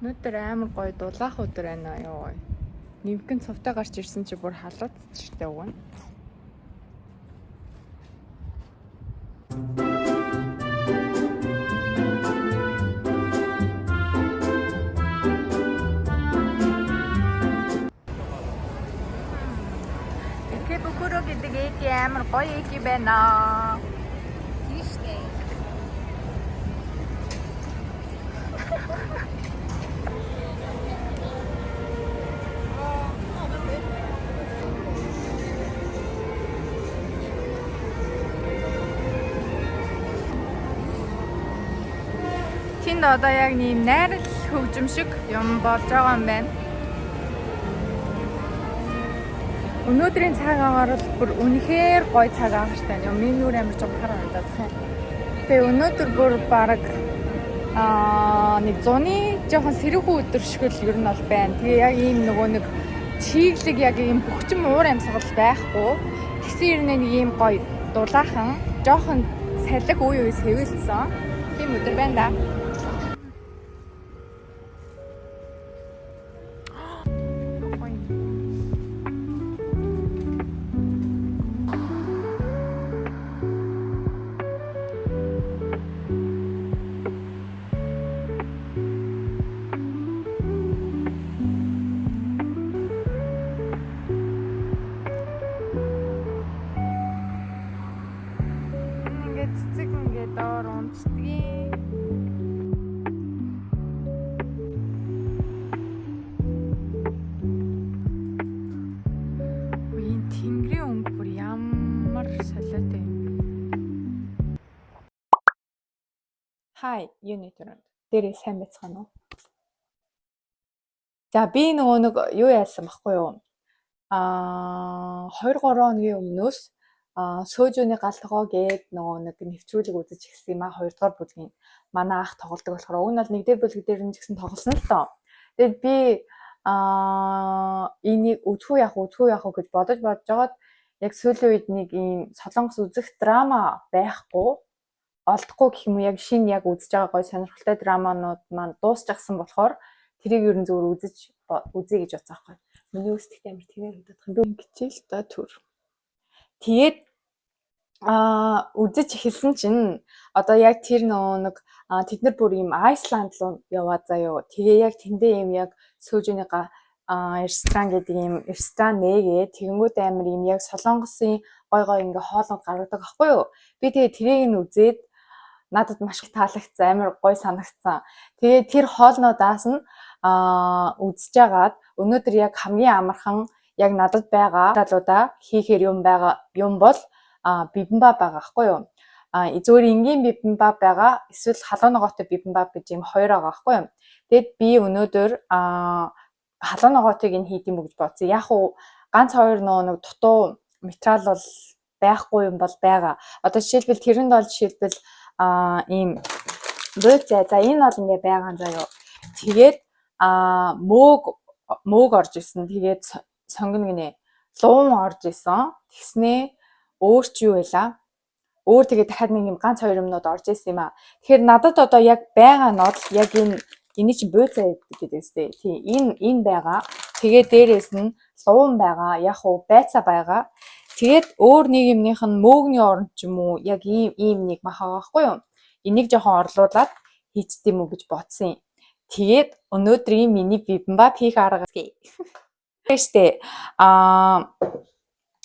Өнөөдөр амар гоё дулаах өдөр байна аа. Нэмгэн цувтаа гарч ирсэн чи бүр халуудчихтэй өгнө. Ikebukuro гэдэг эки амар гоё эки байна. Тийш дээ. Тэнд одоо яг нэм найрал хөгжим шиг юм болж байгаа юм байна. Өнөөдрийн цаг агаар бол бүр үнэхээр гоё цаг агаартай юм. Миний нүр амар жоо хараа надад байна. Тэгээ өнөөдөр бүр баг нэг зуны жоохон сэрүүхэн өдөр шиг л ер нь бол байна. Тэгээ яг ийм нөгөө нэг чиглэг яг ийм бөхчм уур амьсгал байхгүй. Тэгсэн юм нэг ийм гоё дулаахан жоохон салхи үе үе сэвэлсэн. Тийм өдөр байна да. Цэцэг ингээд доор унцдгийг. Үеийн тэнгэрийн өнгө бүр ямар солиотой юм. Хай, юуны төрөнд. Дээрээ сайн байцгаана уу? За би нөгөө нэг юу яасан баггүй юу? 2-3 хоногийн өмнөөс сөөжөөний галтгоо гээд нөгөө нэг нэвтрүүлэг үзэж эхэлсэн юм аа 2 дугаар бүлгийн манай ах тоглодог болохоор уг нь бол 1-р бүлэг дээр нь ч гэсэн тоглосон л тоо. Тэгэд би энийг үзгүй яах гэж бодож жагаад яг сүүлийн үед нэг ийм солонгос үзэх драма байхгүй олдохгүй гэх юм уу яг шинэ яг үзэж байгаа гоё сонирхолтой драманууд маань дуусчихсан болохоор тэрийг ер нь зөвөр үзье гэж бодсон байхгүй. Миний үстэйг амар тэгнэр удаад би гिचээл та төр. Тэгээд үзэж эхэлсэн чинь одоо яг тэр нэг тэд нар бүр ийм Айсланд руу яваад заяо. Тэгээ яг тэндээ ийм яг сөөжөөний ресторан гэдэг ийм ресторан нээгээ тэгэнгүүт амар ийм яг солонгосын гой ингээ хоолнд гаргадаг аахгүй юу. Би тэгээ тэрийг нь үзээд надад маш их таалагдсан, амар гой санагдсан. Тэгээ тэр хоолнуудаас нь үзэж агаад өнөөдөр яг хамгийн амархан яг надад байгаа талуудаа хийхээр юм бол бибимбап байгаа аахгүй юу. Зөвхөн энгийн бибимбап байгаа. Эсвэл халуун ногоотой бибимбап гэж юм хоёр байгаа аахгүй юу. Тэгэд би өнөөдөр халуун ногоотойг нь хийх юм гэж бодсон. Яг уу ганц хоёр нэг дутуу материал бол байхгүй юм бол байгаа. Одоо жишээлбэл тэрэнд бол жишээлбэл ийм бөөц за энэ бол ингээ байгаа заяо. Тэгээд мөөг орж исэн. Тэгээд сонгоно гинэ. Луун орж исэн. Тэгснээ өөр чи юу байла? Өөр тэгээд дахиад нэг юм ганц хоёр юмнууд орж исэн юм аа. Тэгэхээр надад одоо яг байгаа нь бол яг энэ чи бөөцөө гэдэг үстэй. Тийм энэ байгаа. Тэгээд дээрээс нь луун байгаа. Яг уу байцаа байгаа. Тэгээд өөр нэг юмных нь мөөгний оронд ч юм уу яг ийм нэг махаа байхгүй юу? Энийг жоохон орлуулад хийчт юм уу гэж бодсон юм. Тэгээд өнөөдрийн миний бибимбап хийх арга гээ. Тэштэй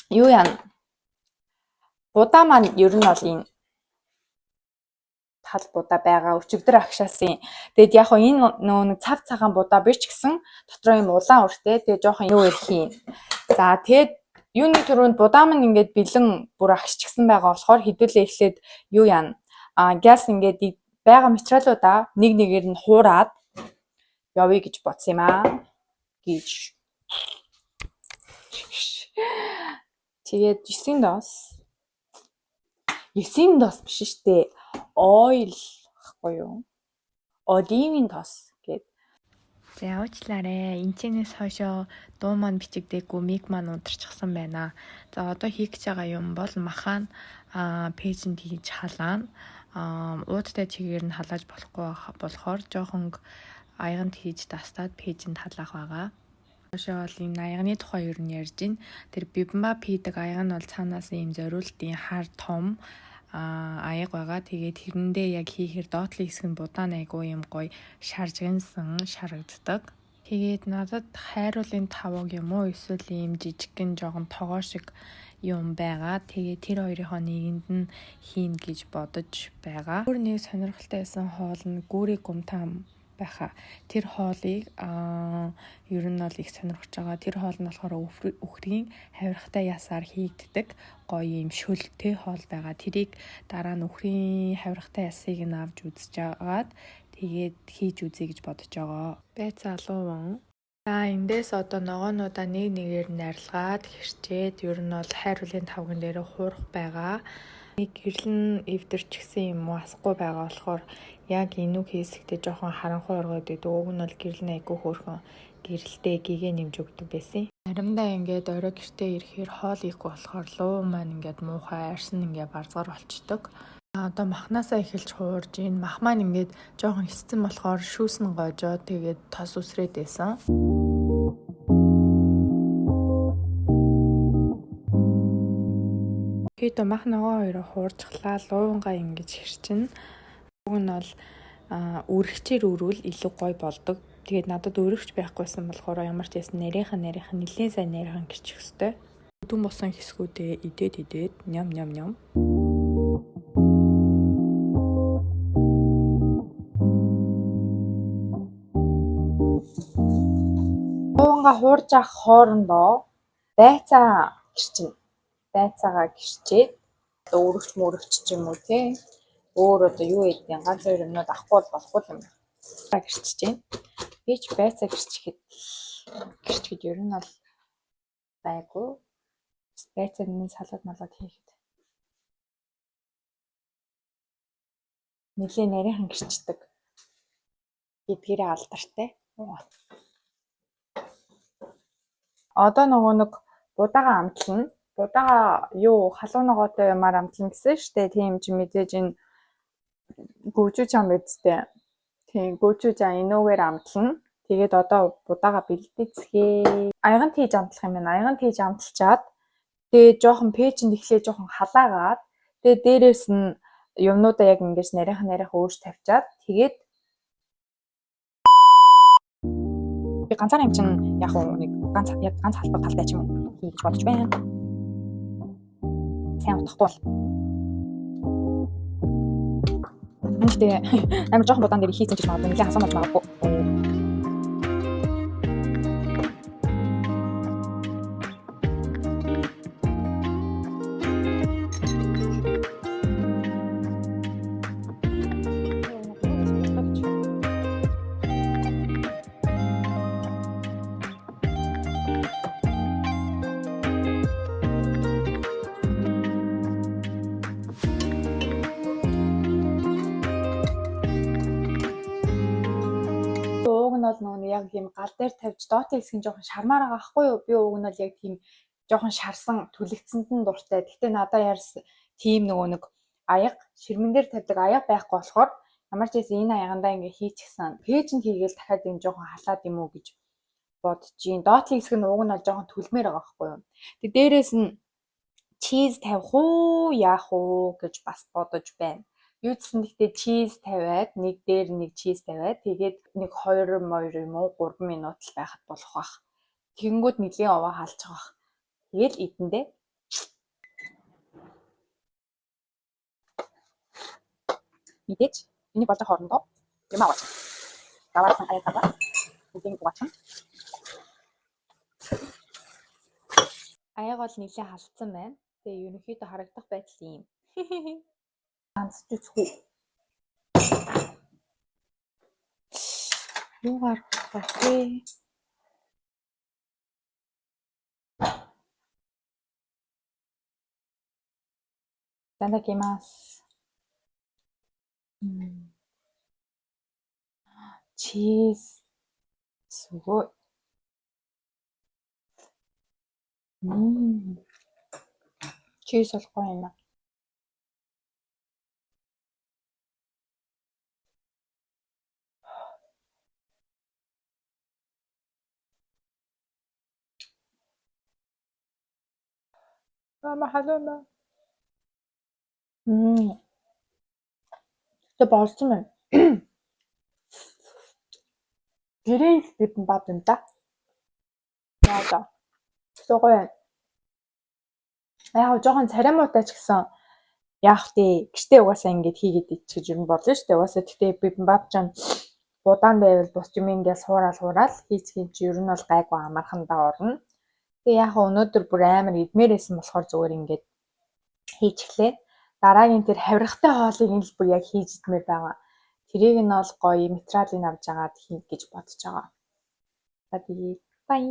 юу яа? Будаа маань ер нь бол энэ тал будаа байгаа өчигдөр агшаасан. Тэгэд яг энэ нэг цав цагаан будаа биш ч гэсэн дотроо юм улаан үртэй. Тэгээд жоохон юу ирэх юм. За тэгэд юуны төрөнд будаа маань ингээд бэлэн бүр агшчихсан байгаа болохоор хэдүүлээ эхлээд юу яана? Газ ингээд байгаа материалуудаа нэг нэгээр нь хуураад явъя гэж бодсон юм аа. Гэж. Тэгээд 9 дос биш штэ. Ойл ахгүй юу? Оливын тос гэд. За уучлаарай. Энэчнээс хойшоо дуу маань бичигдээгүй, мик маань унтарчихсан байна. За одоо хийх гэж байгаа юм бол махаан пэйжэнд хийж халаана. Уудтай чигээр нь халааж болохгүй болохоор жоохон аяганд хийж тастаад пэйжинд халаах байгаа. Өшөө бол энэ аяганы тухай ер нь ярьж байна. Тэр бибимбап хийдэг аяга нь бол цаанаас ийм зориултын хар том аяга байгаа. Тэгээд тэрэндээ яг хийхээр доотлын хэсэг нь будаан айгүй юм гоё шаржигнсан шарагддаг. Тэгээд надад хайруулын таваг юм уу эсвэл ийм жижигхэн жоохон тогоо шиг юм байгаа. Тэгээд тэр хоёрынхоо нэгэнд нь хийн гэж бодож байгаа. Өөр нэг сонирхолтой байсан хоол нь гүүрий гумтам байха. Тэр хоолыг ер нь бол их сонирхож байгаа. Тэр хоол нь болохоор үхрийн хавиргатай ясаар хийгддэг гоё юм шөлтэй хоол байгаа. Тэрийг дараа нь үхрийн хавиргатай ясыг нь авч үзэж агаад тэгээд хийж үзье гэж бодож байгаа. Байцаа алуун. За эндээс одоо ногоонуудаа нэг нэгээр нь арилгаад хэрчээд ер нь бол хайруулын тавган дээр хуурах байгаа. Нэг гэрлэн эвдэрчихсэн юм уу асахгүй байгаа болохоор яг энүүх хэсэгтээ жоохон харанхуй оргоод идэв. Уг нь бол гэрлэн айгүй хөөрхөн гэрэлтэй гэгээ нэмж өгдөг байсан. Заримдаа ингээд орой гэртээ ирэхээр хоол ихгүй болохоор луу маань ингээд муухай арьсан ингээд барзгаар болчдөг. Одоо махнаасаа эхэлж хуурж ийн. Мах маань ингээд жоохон хэсцэн болохоор шүүснэ гоожоо тэгээд тос үсрээд байсан. Хэдэн мах ногоо хоёроо хуурчглаа луунгаа ингэж хэрчин. Уг нь бол үргчээр өрвөл илүү гоё болдог. Тэгээд надад өргөж байхгүйсэн болохоор ямар ч ясн нарийнхан нэлээд сайн нарийнхан гэрчих хэвээр. Өдөн босон хэсгүүдээ идээд ням. Луунгаа хуурж авах хоорондоо байцаа гэрчин. Байцаагаа гэрчээд өргөч ч юм уу тий. Өөр одоо юу гэдэг ганц хоёр юмнууд авахгүй болохгүй юм. Гэрчиж байна. Би ч байцаа гэрчихэд ер нь бол байгуу. Байцаа миний салаад малаад хийхэд. Нэлээ нарийнхан гэрчдэг гэдгээрээ алдартай. Одоо нөгөө нэг будаага амтлна. Будаага юу халуун ногоотой юмар амтлна гэсэн штэ. Тийм ч мэдээж энэ гүүжүүжан бидтэй. Тийм гүүжүүжан энүүгээр амтлна. Тэгээд одоо будаага бэлдээцгээ. Аяганд хийж амтлах юм байна. Аяганд хийж амтлчаад тэгээд жоохон пэйжинд эхлээ жоохон халаагаад тэгээд дээрээс нь юмнуудаа яг ингэж нарийнхан өөрч тавьчаад тэгээд би ганцаар юм чинь яг нэг ганц халбар талтай ч юм уу хийж бодож байна. Сайн утгахгүй бол. Үнэхдээ амар жоохон будаан дээр хийсэн ч гэж магадгүй нэлээд хасан бол магадгүй. Ууг нь бол нөгөө яг тийм гал дээр тавьж доотлын хэсэг нь жоохон шармаар байгаа байхгүй юу? Би ууг нь бол яг тийм жоохон шарсан түлэгцэнд нь дуртай. Гэтэ надаа яарс тийм нөгөө нэг аяга ширмэн дээр тавьдаг аяга байхгүй болохоор ямар ч байсан энэ аягандаа ингээ хийчихсэн. Пэйжинд хийгээл дахиад энэ жоохон халаад юм уу гэж бодож юм. Доотлын хэсэг нь ууг нь бол жоохон түлмээр байгаа байхгүй юу? Тэг дээрээс нь чиз тавих уу, яах уу гэж бас бодож байна. Юу гэсэн гэхдээ чиз тавиад нэг дээр нэг чиз тавиад тэгээд нэг 2 моёр юм уу 3 минут л байхад болох бах. Тэгэнгүүт нэлийн овоо хаалчих бах. Тэгэл идэндээ мэдээж энийг болж хоорондоо юм аваад. Даваасан аягаа үгийн угаачна. Аяга бол нэлийн халдсан байна. Тэгээ ерөнхийдөө харагдах байдал ийм. Ганц зүсгүй. Юугаар багтээ? Тандакимас. Чиз. Сugoi. Чиз болохгүй юм аа. Mahal. Тэ болсон байна. Гэрээ бибимбап юм да. Яа. Суугаа байна. Яг жоохон царамуутай ч гэсэн яах вэ? Гэртээ угаасаа ингэж хийгээд идчих гэж юм болно шүү дээ. Угаасаа тэгтээ бибимбап ч удаан байвал бус юм ингээ суураал хийчихин чи ер нь бол гайгүй амархандаа орно. Тэгээ яг өнөөдөр бүр амар идмээрсэн болохоор зүгээр ингээд хийчихлээ. Дараагийн тэр хавиргатай хоолыг энэ л бүр яг хийж идмээр байгаа. Тэрийг нь бол гоё материалыг авч агаад хийнэ гэж бодож байгаа. За тэгээ бай.